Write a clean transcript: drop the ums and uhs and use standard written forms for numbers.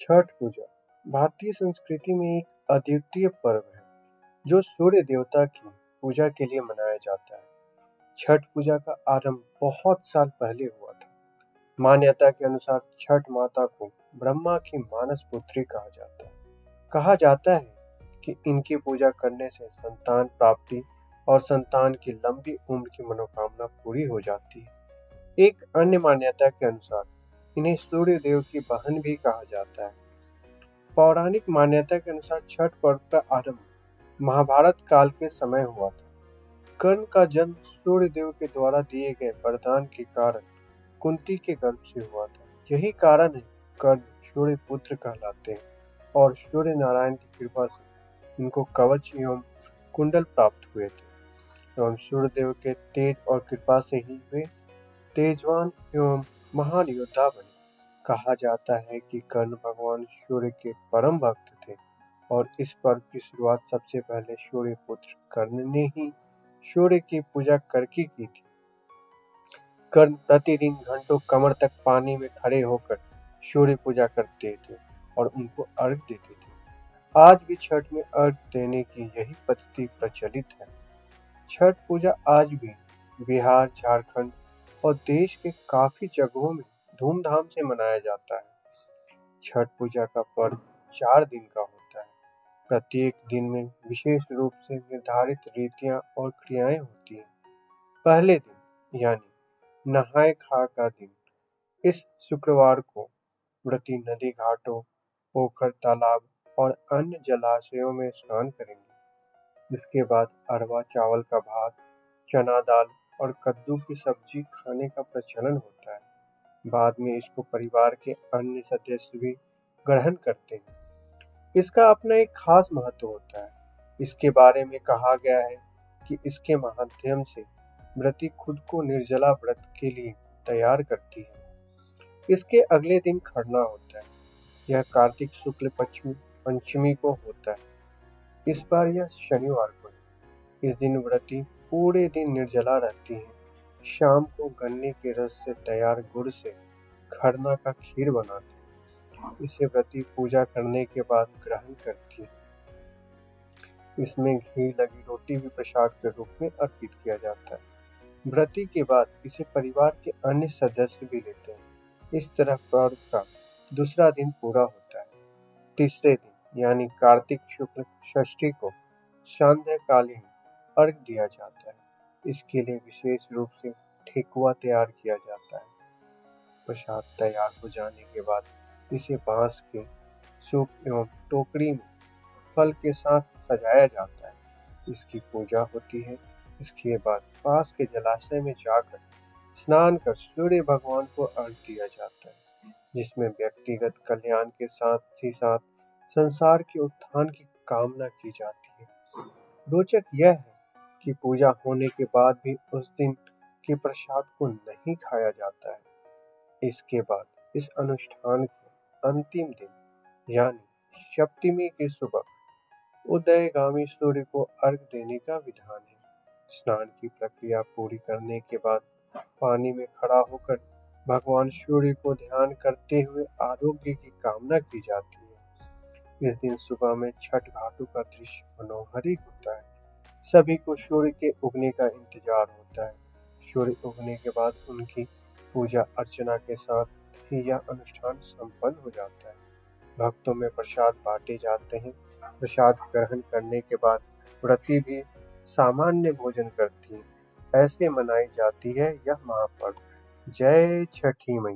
छठ पूजा भारतीय संस्कृति में एक अद्वितीय पर्व है जो सूर्य देवता की पूजा के लिए मनाया जाता है। छठ पूजा का आरंभ बहुत साल पहले हुआ था। मान्यता के अनुसार छठ माता को ब्रह्मा की मानस पुत्री कहा जाता है। कहा जाता है कि इनकी पूजा करने से संतान प्राप्ति और संतान की लंबी उम्र की मनोकामना पूरी हो जाती है। एक अन्य मान्यता के अनुसार इन्हें सूर्य देव की बहन भी कहा जाता है। पौराणिक मान्यता के अनुसार छठ पर्व का आरंभ महाभारत काल के समय हुआ था। कर्ण का जन्म सूर्य देव के द्वारा दिए गए वरदान के कारण कुंती के गर्भ से हुआ था। यही कारण है कर्ण सूर्य पुत्र कहलाते हैं और सूर्य नारायण की कृपा से इनको कवच एवं कुंडल प्राप्त हुए थे एवं सूर्य देव के तेज और कृपा से ही वे तेजवान एवं महान योद्धा बने। कहा जाता है कि कर्ण भगवान सूर्य के परम भक्त थे और इस पर्व की शुरुआत सबसे पहले सूर्य पुत्र कर्ण ने ही सूर्य की पूजा करके की थी। कर्ण प्रतिदिन घंटों कमर तक पानी में खड़े होकर सूर्य पूजा करते थे और उनको अर्घ देते थे। आज भी छठ में अर्घ देने की यही पद्धति प्रचलित है। छठ पूजा आज भी बिहार, झारखंड और देश के काफी जगहों में धूमधाम से मनाया जाता है। छठ पूजा का पर्व 4 दिन का होता है। प्रत्येक दिन में विशेष रूप से निर्धारित रीतियां और क्रियाएं होती हैं। पहले दिन यानी नहाय खा का दिन, इस शुक्रवार को व्रती नदी घाटों, पोखर, तालाब और अन्य जलाशयों में स्नान करेंगे। इसके बाद अरवा चावल का भात, चना दाल और कद्दू की सब्जी खाने का प्रचलन होता है। बाद में इसको परिवार के अन्य सदस्य भी ग्रहण करते हैं। इसका अपना एक खास महत्व होता है। इसके बारे में कहा गया है कि इसके माध्यम से व्रती खुद को निर्जला व्रत के लिए तैयार करती है। इसके अगले दिन खरना होता है। यह कार्तिक शुक्ल पंचमी को होता है। इस बार यह शनिवार को है। इस दिन व्रती पूरे दिन निर्जला रहती हैं। शाम को गन्ने के रस से तैयार गुड़ से खरना का खीर बनाती हैं। इसे व्रती पूजा करने के बाद ग्रहण करती है। इसमें घी लगी रोटी भी प्रसाद के रूप में अर्पित किया जाता है। व्रती के बाद इसे परिवार के अन्य सदस्य भी लेते हैं। इस तरह पर्व का दूसरा दिन पूरा होता है। तीसरे दिन यानी कार्तिक शुक्ल षष्ठी को सांध्यकालीन अर्घ दिया जाता है। इसके लिए विशेष रूप से ठेकुआ तैयार किया जाता है। प्रसाद तैयार हो जाने के बाद इसे बांस के सूप एवं टोकरी में फल के साथ सजाया जाता है। इसकी पूजा होती है। इसके बाद पास के जलाशय में जाकर स्नान कर सूर्य भगवान को अर्घ दिया जाता है, जिसमें व्यक्तिगत कल्याण के साथ ही साथ संसार के उत्थान की कामना की जाती है। रोचक यह है कि पूजा होने के बाद भी उस दिन के प्रसाद को नहीं खाया जाता है। इसके बाद इस अनुष्ठान के अंतिम दिन यानी सप्तमी की सुबह उदयगामी सूर्य को अर्घ देने का विधान है। स्नान की प्रक्रिया पूरी करने के बाद पानी में खड़ा होकर भगवान सूर्य को ध्यान करते हुए आरोग्य की कामना की जाती है। इस दिन सुबह में छठ घाटों का दृश्य मनोहर होता है। सभी को सूर्य के उगने का इंतजार होता है। सूर्य उगने के बाद उनकी पूजा अर्चना के साथ ही यह अनुष्ठान संपन्न हो जाता है। भक्तों में प्रसाद बांटे जाते हैं। प्रसाद ग्रहण करने के बाद व्रती भी सामान्य भोजन करती हैं। ऐसे मनाई जाती है यह महापर्व। जय छठी मैया।